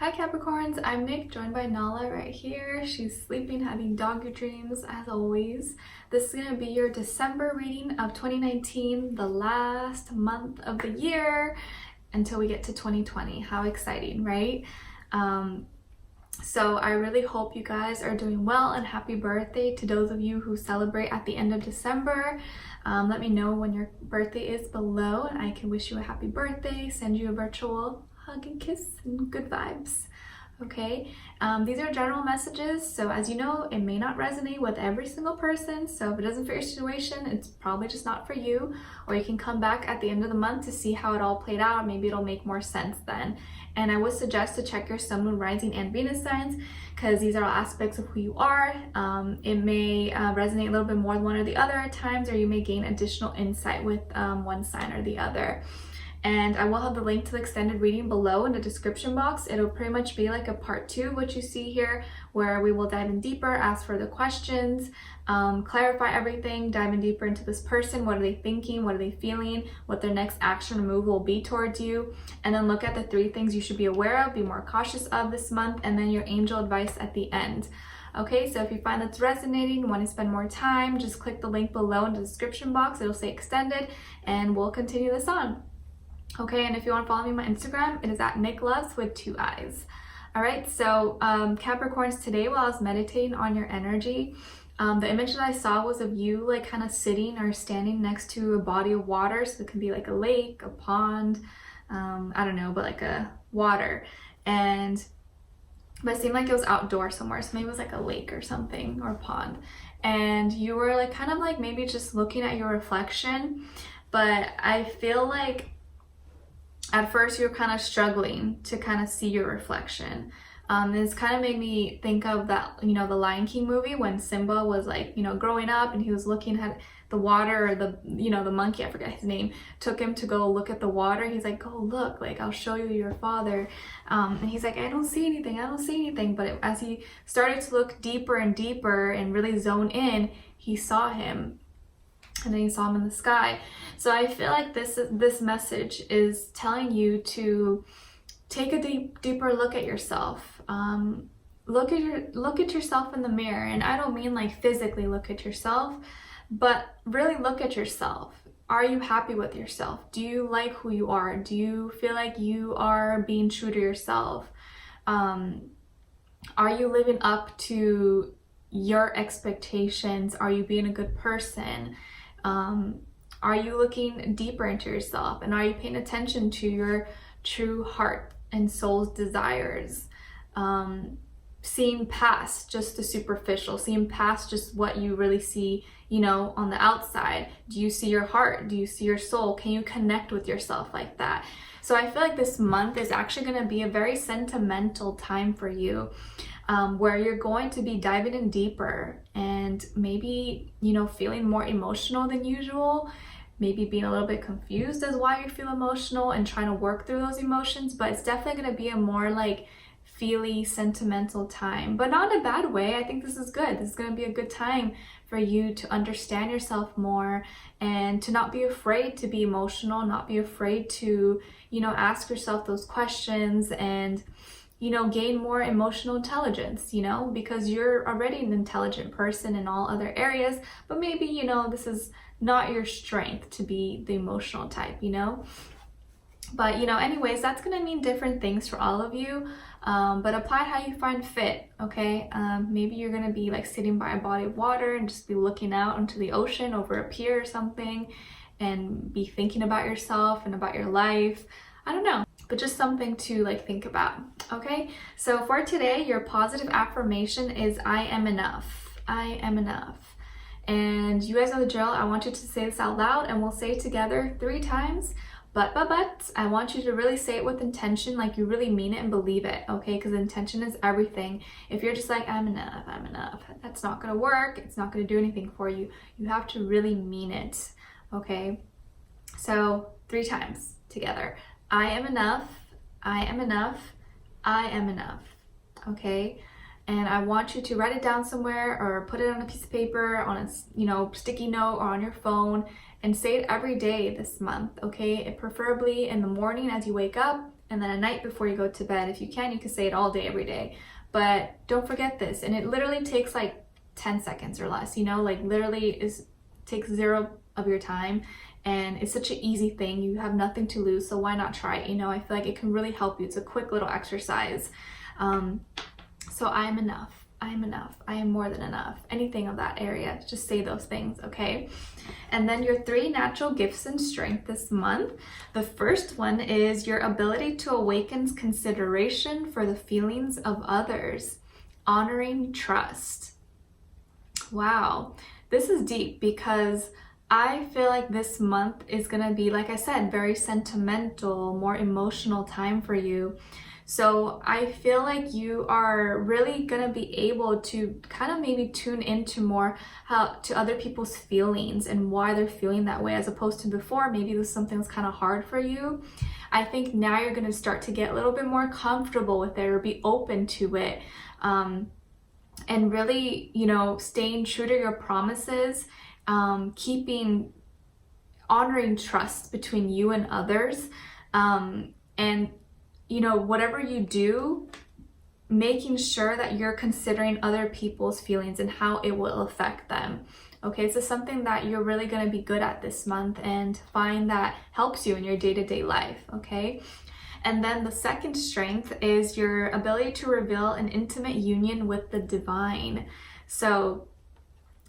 Hi Capricorns, I'm Nick, joined by Nala right here. She's sleeping, having doggy dreams as always. This is going to be your December reading of 2019, the last month of the year until we get to 2020. How exciting, right? So I really hope you guys are doing well, and happy birthday to those of you who celebrate at the end of December. Let me know when your birthday is below and I can wish you a happy birthday, send you a virtual hug and kiss and good vibes. Okay, these are general messages, so as you know, it may not resonate with every single person, so if it doesn't fit your situation, it's probably just not for you, or you can come back at the end of the month to see how it all played out. Maybe it'll make more sense then. And I would suggest to check your sun, moon, rising, and Venus signs, because these are all aspects of who you are. It may resonate a little bit more one or the other at times, or you may gain additional insight with one sign or the other. And I will have the link to the extended reading below in the description box. It'll pretty much be like a part 2 of what you see here, where we will dive in deeper, ask further questions, clarify everything, dive in deeper into this person. What are they thinking? What are they feeling? What their next action or move will be towards you. And then look at the 3 things you should be aware of, be more cautious of this month, and then your angel advice at the end. Okay, so if you find that's resonating, want to spend more time, just click the link below in the description box. It'll say extended, and we'll continue this on. Okay, and if you want to follow me on my Instagram, it is at NicLoves with 2 eyes. All right, so Capricorns, today while I was meditating on your energy, the image that I saw was of you like kind of sitting or standing next to a body of water. So it can be like a lake, a pond, I don't know, but like a water. But it seemed like it was outdoor somewhere, so maybe it was like a lake or something, or a pond. And you were like kind of like maybe just looking at your reflection, but I feel like at first you're kind of struggling to kind of see your reflection. This kind of made me think of that, you know, the Lion King movie when Simba was like, you know, growing up and he was looking at the water, or the, you know, the monkey, I forget his name, took him to go look at the water. He's like, go look, like I'll show you your father. And he's like, I don't see anything, I don't see anything. But as he started to look deeper and deeper and really zone in, he saw him. And then you saw him in the sky. So I feel like this message is telling you to take a deeper look at yourself. Look at yourself in the mirror, and I don't mean like physically look at yourself, but really look at yourself. Are you happy with yourself? Do you like who you are? Do you feel like you are being true to yourself? Are you living up to your expectations? Are you being a good person? Are you looking deeper into yourself, and are you paying attention to your true heart and soul's desires? Seeing past just the superficial, seeing past just what you really see, you know, on the outside. Do you see your heart? Do you see your soul? Can you connect with yourself like that? So I feel like this month is actually going to be a very sentimental time for you, where you're going to be diving in deeper and maybe, you know, feeling more emotional than usual, maybe being a little bit confused as why you feel emotional and trying to work through those emotions. But it's definitely going to be a more like feely, sentimental time, but not in a bad way. I think this is good. This is going to be a good time for you to understand yourself more, and to not be afraid to be emotional, not be afraid to, you know, ask yourself those questions, and, you know, gain more emotional intelligence, you know, because you're already an intelligent person in all other areas, but maybe, you know, this is not your strength to be the emotional type, you know. But, you know, anyways, that's going to mean different things for all of you, but apply how you find fit, okay? Maybe you're going to be like sitting by a body of water and just be looking out into the ocean over a pier or something, and be thinking about yourself and about your life. I don't know, but just something to like think about, okay? So for today, your positive affirmation is I am enough. I am enough. And you guys know the drill. I want you to say this out loud, and we'll say it together 3 times. But I want you to really say it with intention, like you really mean it and believe it, okay? Because intention is everything. If you're just like, I'm enough, that's not gonna work. It's not gonna do anything for you. You have to really mean it, okay? So 3 times together. I am enough, I am enough, I am enough, okay? And I want you to write it down somewhere, or put it on a piece of paper, on a, you know, sticky note, or on your phone, and say it every day this month, okay? Preferably in the morning as you wake up, and then at night before you go to bed. If you can say it all day, every day. But don't forget this. And it literally takes like 10 seconds or less, you know, like literally takes 0 of your time. And it's such an easy thing. You have nothing to lose, so why not try it? You know, I feel like it can really help you. It's a quick little exercise. So I am enough. I am enough. I am more than enough. Anything of that area, just say those things, okay? And then your 3 natural gifts and strength this month. The first one is your ability to awaken consideration for the feelings of others, honoring trust. Wow, this is deep because I feel like this month is gonna be, like I said, very sentimental, more emotional time for you. So I feel like you are really gonna be able to kind of maybe tune into more to other people's feelings and why they're feeling that way, as opposed to before, maybe this was something that's kind of hard for you. I think now you're gonna start to get a little bit more comfortable with it or be open to it. And really, you know, staying true to your promises, honoring trust between you and others, and you know, whatever you do, making sure that you're considering other people's feelings and how it will affect them. Okay, so something that you're really going to be good at this month and find that helps you in your day-to-day life, okay? And then the second strength is your ability to reveal an intimate union with the divine. So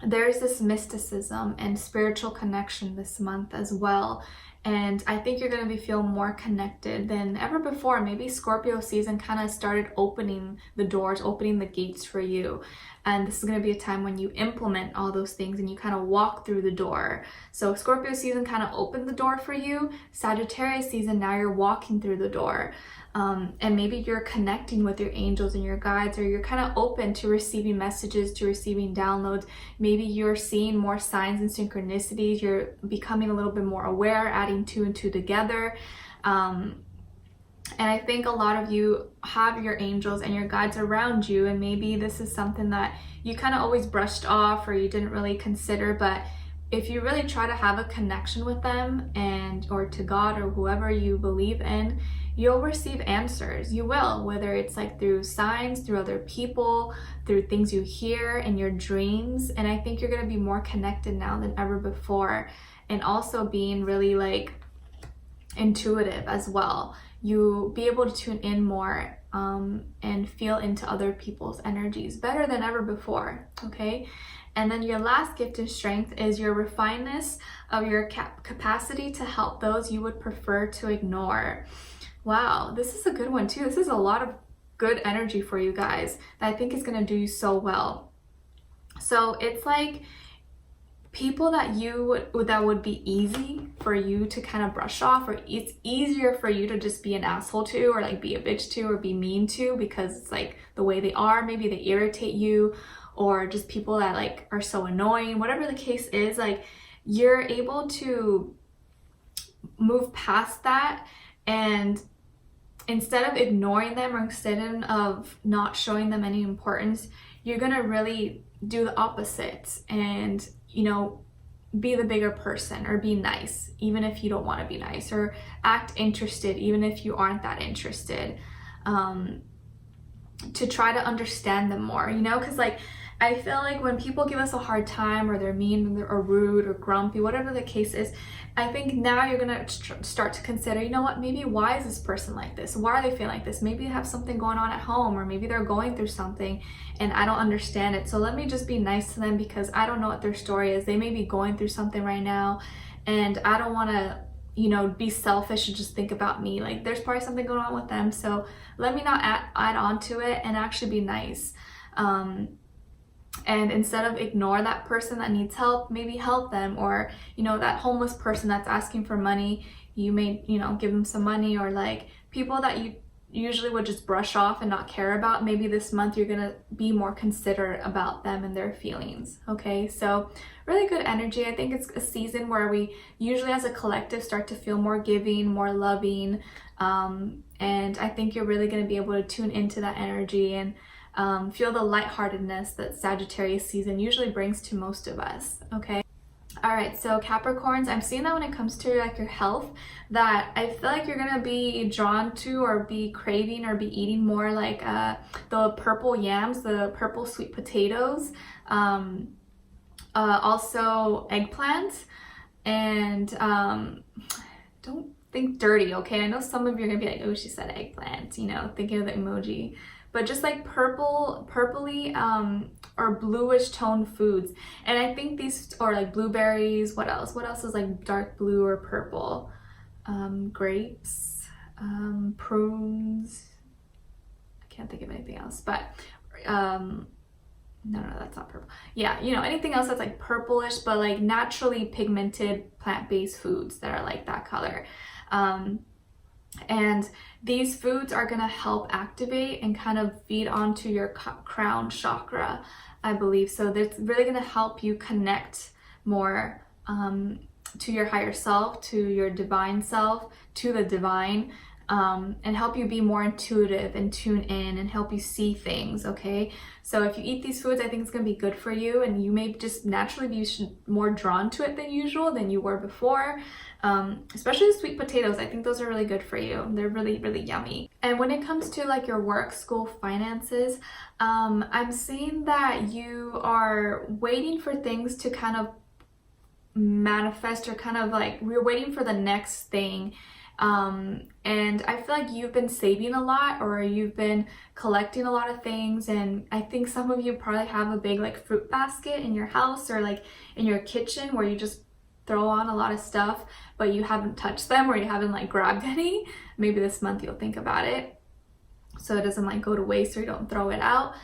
there's this mysticism and spiritual connection this month as well. And I think you're going to be feeling more connected than ever before. Maybe Scorpio season kind of started opening the doors, opening the gates for you. And this is going to be a time when you implement all those things and you kind of walk through the door. So Scorpio season kind of opened the door for you. Sagittarius season, now you're walking through the door. And maybe you're connecting with your angels and your guides, or you're kind of open to receiving messages, to receiving downloads. Maybe you're seeing more signs and synchronicities. You're becoming a little bit more aware, adding 2 and 2 together. And I think a lot of you have your angels and your guides around you, and maybe this is something that you kind of always brushed off or you didn't really consider, but if you really try to have a connection with them or to God or whoever you believe in, you'll receive answers. You will, whether it's like through signs, through other people, through things you hear in your dreams. And I think you're going to be more connected now than ever before, and also being really like intuitive as well. You'll be able to tune in more and feel into other people's energies better than ever before, okay? And then your last gift of strength is your refinedness of your capacity to help those you would prefer to ignore. Wow, this is a good one too. This is a lot of good energy for you guys that I think is going to do you so well. So it's like people that would be easy for you to kind of brush off, or it's easier for you to just be an asshole to, or like be a bitch to, or be mean to, because it's like the way they are. Maybe they irritate you, or just people that like are so annoying. Whatever the case is, like you're able to move past that, and instead of ignoring them or instead of not showing them any importance, you're gonna really do the opposite and, you know, be the bigger person, or be nice even if you don't want to be nice, or act interested even if you aren't that interested, to try to understand them more, you know, because like I feel like when people give us a hard time, or they're mean or rude or grumpy, whatever the case is, I think now you're gonna start to consider, you know what, maybe why is this person like this? Why are they feeling like this? Maybe they have something going on at home, or maybe they're going through something and I don't understand it. So let me just be nice to them because I don't know what their story is. They may be going through something right now, and I don't want to, you know, be selfish and just think about me. Like there's probably something going on with them. So let me not add on to it and actually be nice. And instead of ignore that person that needs help, maybe help them. Or, you know, that homeless person that's asking for money, you may, you know, give them some money. Or like people that you usually would just brush off and not care about, maybe this month you're gonna be more considerate about them and their feelings, okay? So really good energy. I think it's a season where we usually as a collective start to feel more giving, more loving, and I think you're really gonna be able to tune into that energy and feel the lightheartedness that Sagittarius season usually brings to most of us, okay? All right, so Capricorns, I'm seeing that when it comes to like your health, that I feel like you're gonna be drawn to or be craving or be eating more like the purple yams, the purple sweet potatoes, also eggplant, and don't think dirty, okay? I know some of you are gonna be like, oh, she said eggplant, you know, thinking of the emoji. But just like purpley or bluish toned foods. And I think these, or like blueberries, what else? What else is like dark blue or purple? Grapes, prunes. I can't think of anything else, but no, that's not purple. Yeah, you know, anything else that's like purplish, but like naturally pigmented plant-based foods that are like that color. And these foods are going to help activate and kind of feed onto your crown chakra, I believe. So that's really going to help you connect more to your higher self, to your divine self, to the divine, and help you be more intuitive and tune in and help you see things, okay? So if you eat these foods, I think it's going to be good for you, and you may just naturally be more drawn to it than usual, than you were before. Especially the sweet potatoes, I think those are really good for you. They're really, really yummy. And when it comes to like your work, school, finances, I'm seeing that you are waiting for things to kind of manifest, or kind of like we're waiting for the next thing. And I feel like you've been saving a lot, or you've been collecting a lot of things, and I think some of you probably have a big like fruit basket in your house or like in your kitchen where you just throw on a lot of stuff, but you haven't touched them, or you haven't like grabbed any. Maybe this month you'll think about it so it doesn't like go to waste, or you don't throw it out.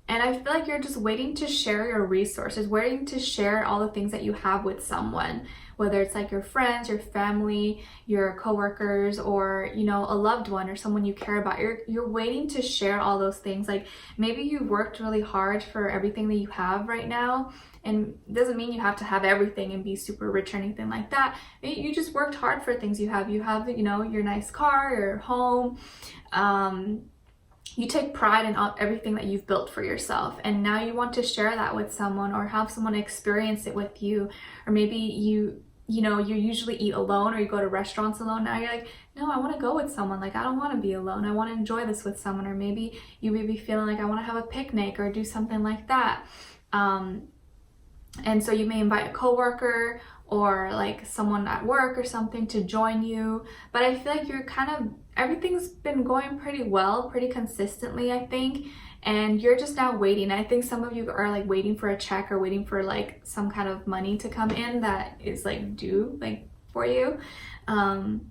And I feel like you're just waiting to share your resources, waiting to share all the things that you have with someone, whether it's like your friends, your family, your coworkers, or, you know, a loved one or someone you care about. You're waiting to share all those things. Like maybe you've worked really hard for everything that you have right now, and it doesn't mean you have to have everything and be super rich or anything like that. Maybe you just worked hard for things you have. You have, you know, your nice car, your home. You take pride in everything that you've built for yourself, and now you want to share that with someone, or have someone experience it with you. Or maybe you know, you usually eat alone, or you go to restaurants alone. Now you're like, no, I want to go with someone. Like, I don't want to be alone. I want to enjoy this with someone. Or maybe you may be feeling like, I want to have a picnic or do something like that. And so you may invite a coworker or like someone at work or something to join you. But I feel like you're kind of, everything's been going pretty well, pretty consistently, I think. And you're just now waiting. I think some of you are like waiting for a check, or waiting for like some kind of money to come in that is like due like for you. And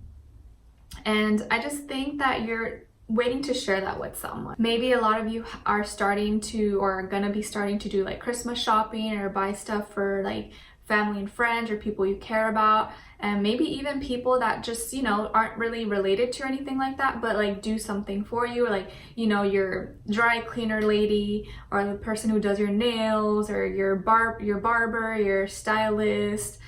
I just think that you're waiting to share that with someone. Maybe a lot of you are starting to, or are gonna be starting to do like Christmas shopping, or buy stuff for like family and friends, or people you care about, and maybe even people that just, you know, aren't really related to anything like that, but like do something for you, like, you know, your dry cleaner lady, or the person who does your nails, or your barber, your stylist,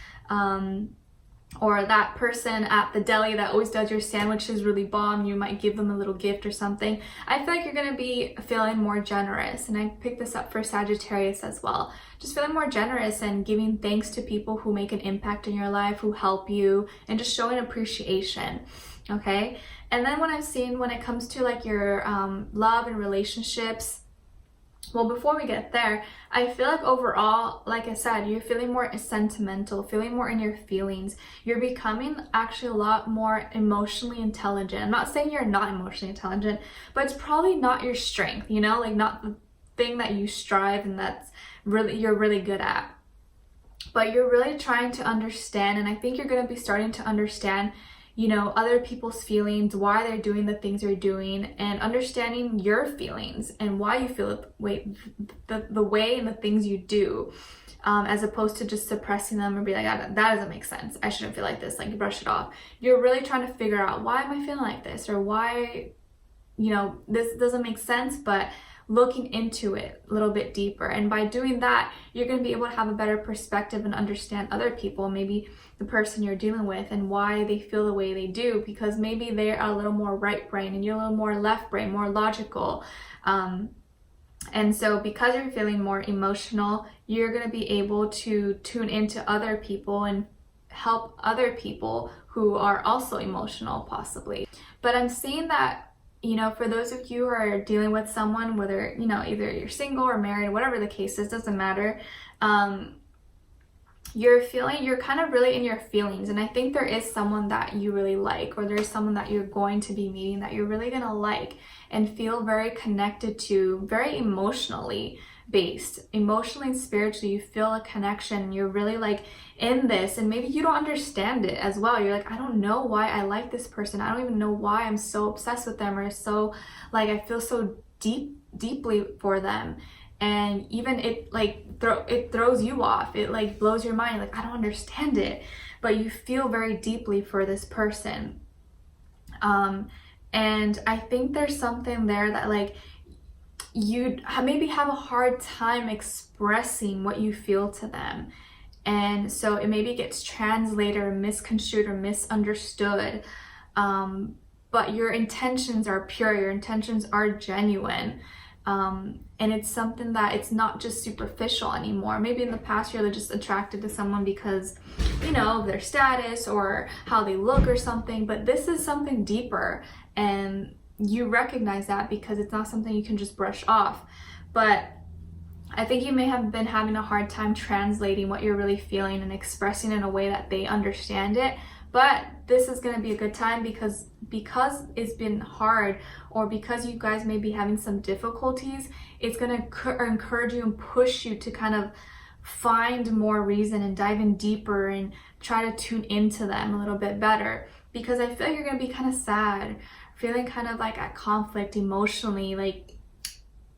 or that person at the deli that always does your sandwiches really bomb. You might give them a little gift or something. I feel like you're gonna be feeling more generous, and I picked this up for Sagittarius as well. Just feeling more generous and giving thanks to people who make an impact in your life, who help you, and just showing appreciation, okay? And then what I've seen when it comes to like your love and relationships, well, before we get there, I feel like overall, like I said, you're feeling more sentimental, feeling more in your feelings. You're becoming actually a lot more emotionally intelligent. I'm not saying you're not emotionally intelligent, but it's probably not your strength, you know, like not the thing that you strive and that's really, you're really good at. But you're really trying to understand, and I think you're going to be starting to understand, you know, other people's feelings, why they're doing the things they're doing, and understanding your feelings and why you feel the way and the things you do, as opposed to just suppressing them and be like, that doesn't make sense, I shouldn't feel like this, like you brush it off. You're really trying to figure out, why am I feeling like this, or why, you know, this doesn't make sense, but looking into it a little bit deeper. And by doing that, you're going to be able to have a better perspective and understand other people, maybe the person you're dealing with, and why they feel the way they do, because maybe they're a little more right brain and you're a little more left brain, more logical. And so because you're feeling more emotional, you're going to be able to tune into other people and help other people who are also emotional, possibly. But I'm seeing that, you know, for those of you who are dealing with someone, whether, you know, either you're single or married, whatever the case is, doesn't matter. You're kind of really in your feelings, and I think there is someone that you really like, or there's someone that you're going to be meeting that you're really gonna like and feel very connected to, very emotionally based, emotionally and spiritually. You feel a connection, you're really like in this, and maybe you don't understand it as well. You're like, I don't know why I like this person, I don't even know why I'm so obsessed with them, or so like I feel so deeply for them. And even it throws you off, it like blows your mind, like I don't understand it, but you feel very deeply for this person. And I think there's something there that like you maybe have a hard time expressing what you feel to them, and so it maybe gets translated or misconstrued or misunderstood. But your intentions are pure, your intentions are genuine. And it's something that it's not just superficial anymore. Maybe in the past you're just attracted to someone because, you know, their status or how they look or something, but this is something deeper, and you recognize that because it's not something you can just brush off. But I think you may have been having a hard time translating what you're really feeling and expressing in a way that they understand it. But this is going to be a good time because it's been hard, or because you guys may be having some difficulties, it's going to encourage you and push you to kind of find more reason and dive in deeper and try to tune into them a little bit better. Because I feel like you're going to be kind of sad, feeling kind of like at conflict emotionally, like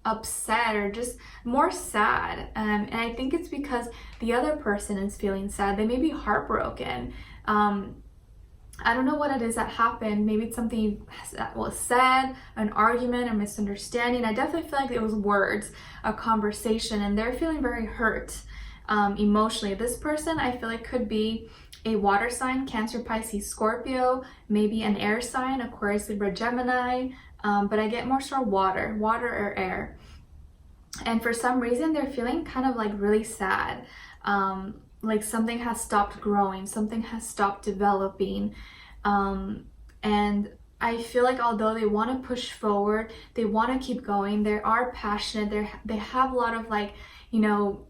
upset or just more sad. And I think it's because the other person is feeling sad. They may be heartbroken. I don't know what it is that happened. Maybe it's something that was said, an argument or misunderstanding. I definitely feel like it was words, a conversation, and they're feeling very hurt emotionally. This person, I feel like, could be a water sign, Cancer, Pisces, Scorpio, maybe an air sign, Aquarius, Libra, Gemini, but I get more so water or air. And for some reason, they're feeling kind of like really sad. Like something has stopped growing, something has stopped developing. And I feel like although they want to push forward, they want to keep going, they are passionate, they have a lot of like, you know,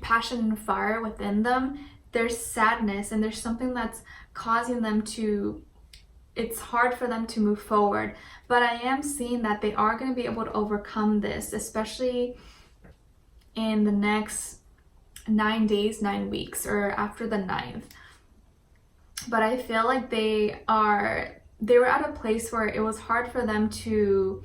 passion and fire within them, there's sadness and there's something that's causing them to, it's hard for them to move forward. But I am seeing that they are going to be able to overcome this, especially in the next 9 days, 9 weeks, or after the 9th. But I feel like they were at a place where it was hard for them to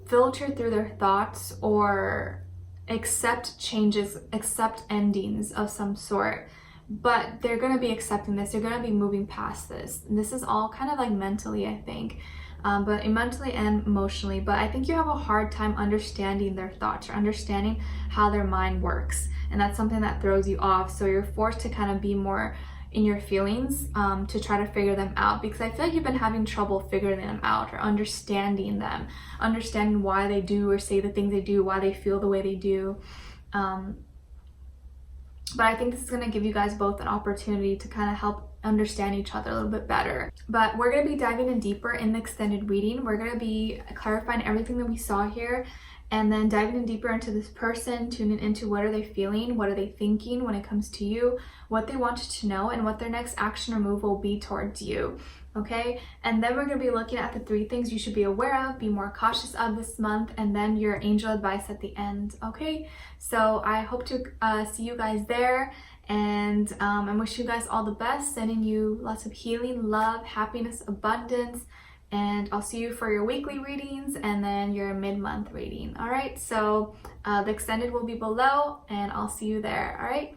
filter through their thoughts or accept changes, accept endings of some sort. But they're going to be accepting this, they're going to be moving past this. And this is all kind of like mentally, I think. But mentally and emotionally. But I think you have a hard time understanding their thoughts or understanding how their mind works, and that's something that throws you off. So you're forced to kind of be more in your feelings to try to figure them out, because I feel like you've been having trouble figuring them out or understanding them, understanding why they do or say the things they do, why they feel the way they do. But I think this is going to give you guys both an opportunity to kind of help understand each other a little bit better. But we're going to be diving in deeper in the extended reading. We're going to be clarifying everything that we saw here, and then diving in deeper into this person, tuning into what are they feeling, what are they thinking when it comes to you, what they want you to know, and what their next action or move will be towards you. Okay, and then we're going to be looking at the 3 things you should be aware of, be more cautious of this month, and then your angel advice at the end. Okay, so I hope to see you guys there, and I wish you guys all the best, sending you lots of healing, love, happiness, abundance, and I'll see you for your weekly readings and then your mid-month reading. All right, so the extended will be below, and I'll see you there. All right.